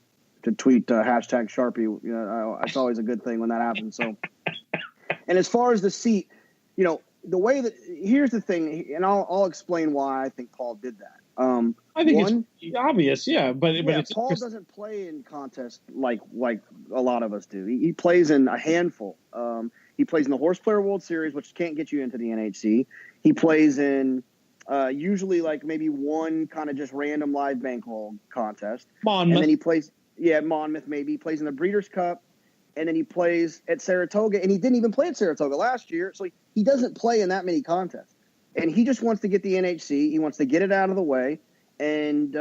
to tweet hashtag Sharpie. It's always a good thing when that happens. So, and as far as the seat, the way that here's the thing, and I'll explain why I think Paul did that. I think it's obvious, but it's Paul doesn't play in contests like a lot of us do. He plays in a handful. He plays in the Horse Player World Series, which can't get you into the NHC. He plays in usually like maybe one kind of just random live bankroll contest. Monmouth. And then he plays, Monmouth maybe. He plays in the Breeders' Cup, and then he plays at Saratoga. And he didn't even play at Saratoga last year, so he doesn't play in that many contests. And he just wants to get the NHC. He wants to get it out of the way, and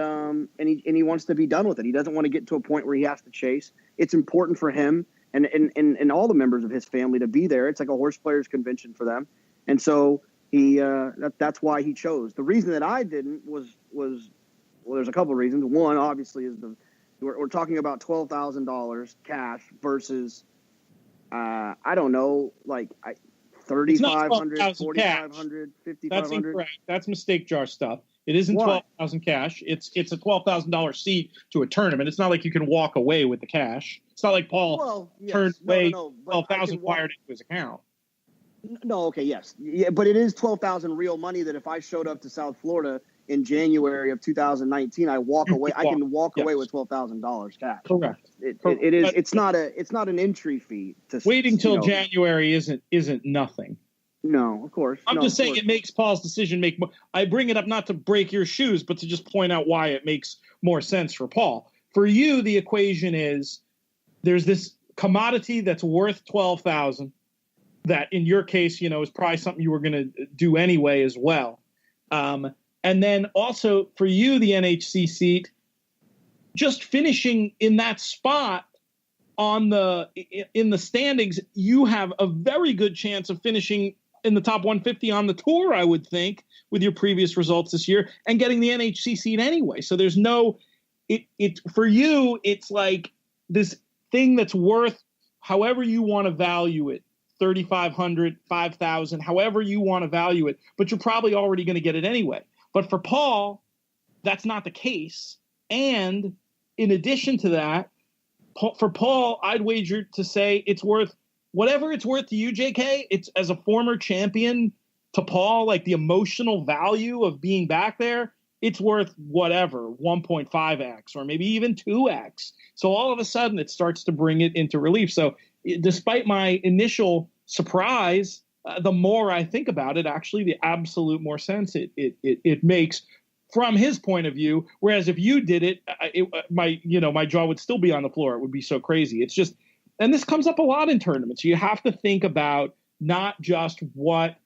he wants to be done with it. He doesn't want to get to a point where he has to chase. It's important for him and all the members of his family to be there. It's like a horse players convention for them, and so that's why he chose. The reason that I didn't was there's a couple of reasons. One, obviously, is we're talking about $12,000 cash versus I don't know, like 3,500, 4,500, 5,500. That's incorrect. That's mistake jar stuff. It isn't 12,000 cash. It's a $12,000 seat to a tournament. It's not like you can walk away with the cash. It's not like Paul turned away 12,000 wired into his account. No, okay, yes, yeah, but it is 12,000 real money. That if I showed up to South Florida in January of 2019, I walk away. I can walk away with $12,000 cash. Correct. It is. It's not an entry fee. Waiting till January isn't nothing. No, of course. I'm just saying it makes Paul's decision make more. I bring it up not to break your shoes, but to just point out why it makes more sense for Paul. For you, the equation is there's this commodity that's worth $12,000. That in your case, is probably something you were going to do anyway as well. And then also for you, the NHC seat, just finishing in that spot in the standings, you have a very good chance of finishing in the top 150 on the tour, I would think, with your previous results this year and getting the NHC seat anyway. So there's for you, it's like this thing that's worth however you want to value it. 3,500, 5,000, however you want to value it, but you're probably already going to get it anyway. But for Paul, that's not the case. And in addition to that, for Paul, I'd wager to say it's worth whatever it's worth to you, JK. It's as a former champion to Paul, like the emotional value of being back there, it's worth whatever, 1.5x or maybe even 2x. So all of a sudden it starts to bring it into relief. So despite my initial surprise, the more I think about it, actually, the absolute more sense it makes from his point of view. Whereas if you did it, my jaw would still be on the floor. It would be so crazy. It's just and this comes up a lot in tournaments. You have to think about not just what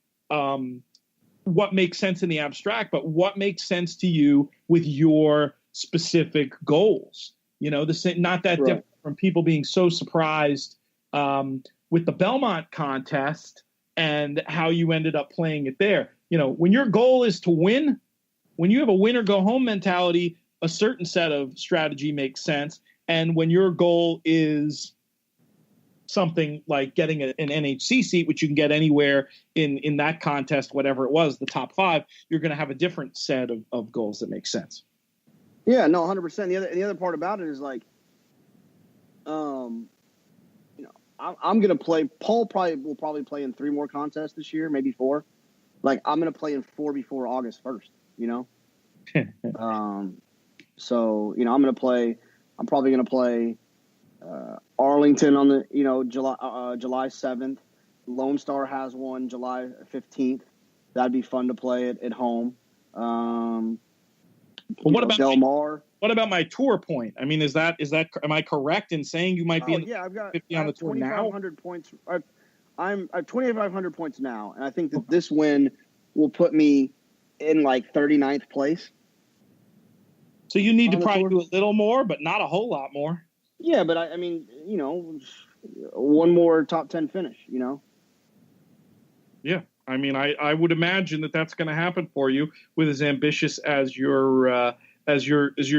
makes sense in the abstract, but what makes sense to you with your specific goals. This is not that different from people being so surprised with the Belmont contest and how you ended up playing it there. When your goal is to win, when you have a win or go home mentality, a certain set of strategy makes sense. And when your goal is something like getting an NHC seat, which you can get anywhere in that contest, whatever it was, the top 5, you're going to have a different set of goals that make sense. Yeah, no, 100%. The other part about it is like, I'm going to play. Paul will probably play in 3 more contests this year, maybe 4. Like, I'm going to play in 4 before August 1st, So, I'm going to play. I'm probably going to play Arlington on the, July 7th. Lone Star has one July 15th. That'd be fun to play at home. What about Del Mar? What about my tour point? I mean, is that am I correct in saying you might be I've got 50 on the tour now? 2,500 points. I'm 2,500 points now, and I think that this win will put me in like 39th place. So you need to probably do a little more, but not a whole lot more. Yeah, but I mean, one more top 10 finish, Yeah. I mean, I would imagine that that's going to happen for you with as ambitious as your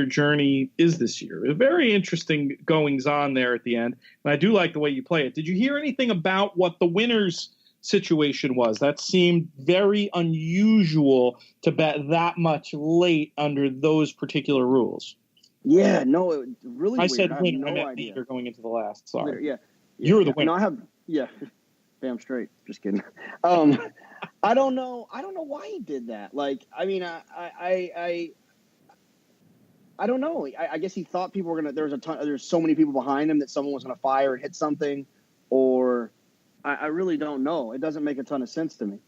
journey is this year. A very interesting goings on there at the end, and I do like the way you play it. Did you hear anything about what the winners' situation was? That seemed very unusual to bet that much late under those particular rules. Yeah, no, it really. I weird. said winner. I I have no meant idea. leader going into the last. Sorry. Yeah. You're the winner. No, I have. Yeah. Damn straight. Just kidding. I don't know why he did that. Like, I mean, I don't know. I guess he thought people were there's so many people behind him that someone was gonna fire and hit something, or I really don't know. It doesn't make a ton of sense to me.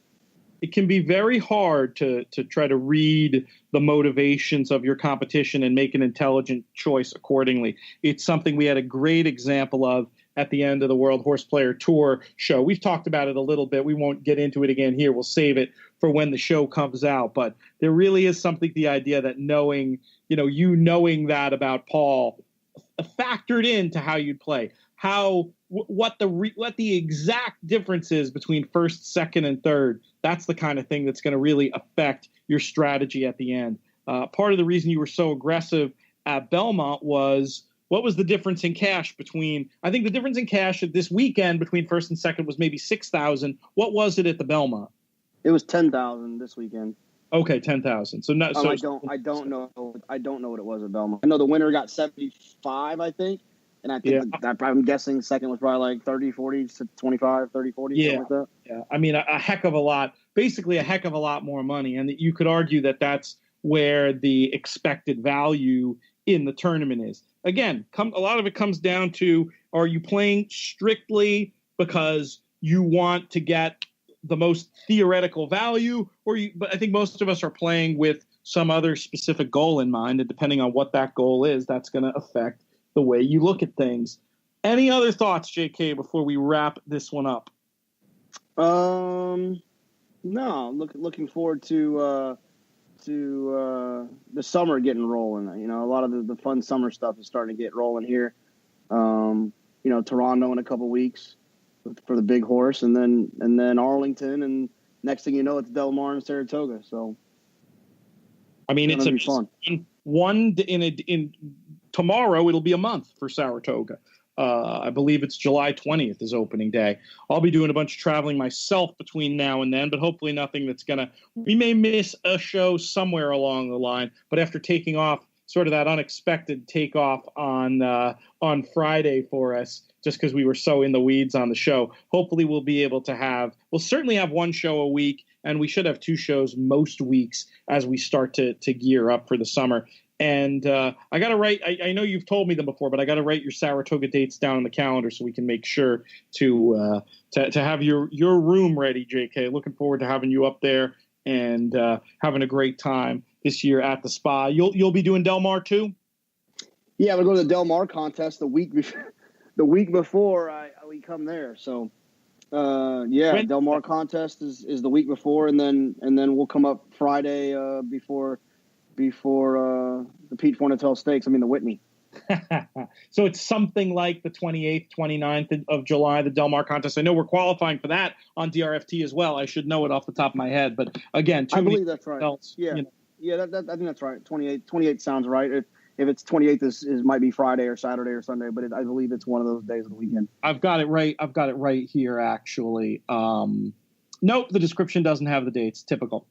It can be very hard to try to read the motivations of your competition and make an intelligent choice accordingly. It's something we had a great example of at the end of the World Horse Player Tour show. We've talked about it a little bit. We won't get into it again here. We'll save it for when the show comes out. But there really is something, the idea that knowing that about Paul factored into how you'd play, what the exact difference is between first, second, and third. That's the kind of thing that's going to really affect your strategy at the end. Part of the reason you were so aggressive at Belmont was, what was the difference in cash between, I think the difference in cash at this weekend between first and second was maybe 6,000. What was it at the Belmont? It was 10,000 this weekend. Okay, 10,000. So not. So I don't know what it was at Belmont. I know the winner got 75, I think, and I think I'm guessing second was probably like 30, 40, 25, 30, 40, something like that. Yeah, I mean a heck of a lot. Basically, a heck of a lot more money, and you could argue that that's where the expected value in the tournament is. Again, a lot of it comes down to, are you playing strictly because you want to get the most theoretical value, but I think most of us are playing with some other specific goal in mind, and depending on what that goal is, that's going to affect the way you look at things. Any other thoughts, JK, before we wrap this one up? No, looking forward to the summer getting rolling. A lot of the fun summer stuff is starting to get rolling here. Toronto in a couple weeks for the big horse, and then Arlington, and next thing you know, it's Del Mar and Saratoga. So, I mean, it's fun. In tomorrow it'll be a month for Saratoga. I believe it's July 20th is opening day. I'll be doing a bunch of traveling myself between now and then, but hopefully nothing we may miss a show somewhere along the line, but after taking off, sort of that unexpected takeoff on Friday for us, just because we were so in the weeds on the show, hopefully we'll certainly have one show a week, and we should have 2 shows most weeks as we start to gear up for the summer. And I got to write, I know you've told me them before, but I got to write your Saratoga dates down on the calendar so we can make sure to have your room ready, JK. Looking forward to having you up there and having a great time this year at the spa. You'll be doing Del Mar too? Yeah, we'll go to the Del Mar contest the week the week before we come there. So, Del Mar contest is the week before, and then we'll come up Friday before the Pete Fornatel Stakes. I mean the Whitney. So it's something like the 28th, 29th of July, the Del Mar contest. I know we're qualifying for that on DRFT as well. I should know it off the top of my head, but again, I believe that's right. Yeah, I think that's right. 28 sounds right. If it's 28th, is might be Friday or Saturday or Sunday, but I believe it's one of those days of the weekend. I've got it right. I've got it right here, actually. Nope, the description doesn't have the dates. Typical.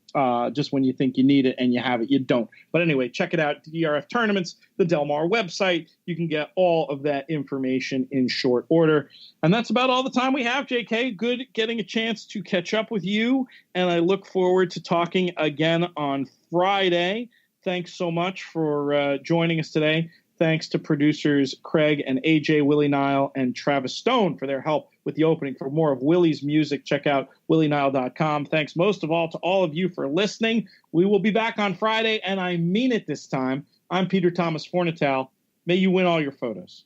Just when you think you need it and you have it, you don't. But anyway, check it out. DRF Tournaments, the Del Mar website. You can get all of that information in short order. And that's about all the time we have, JK. Good getting a chance to catch up with you. And I look forward to talking again on Friday. Thanks so much for joining us today. Thanks to producers Craig and AJ, Willie Nile, and Travis Stone for their help with the opening. For more of Willie's music, check out willienile.com. Thanks most of all to all of you for listening. We will be back on Friday, and I mean it this time. I'm Peter Thomas Fornatel. May you win all your photos.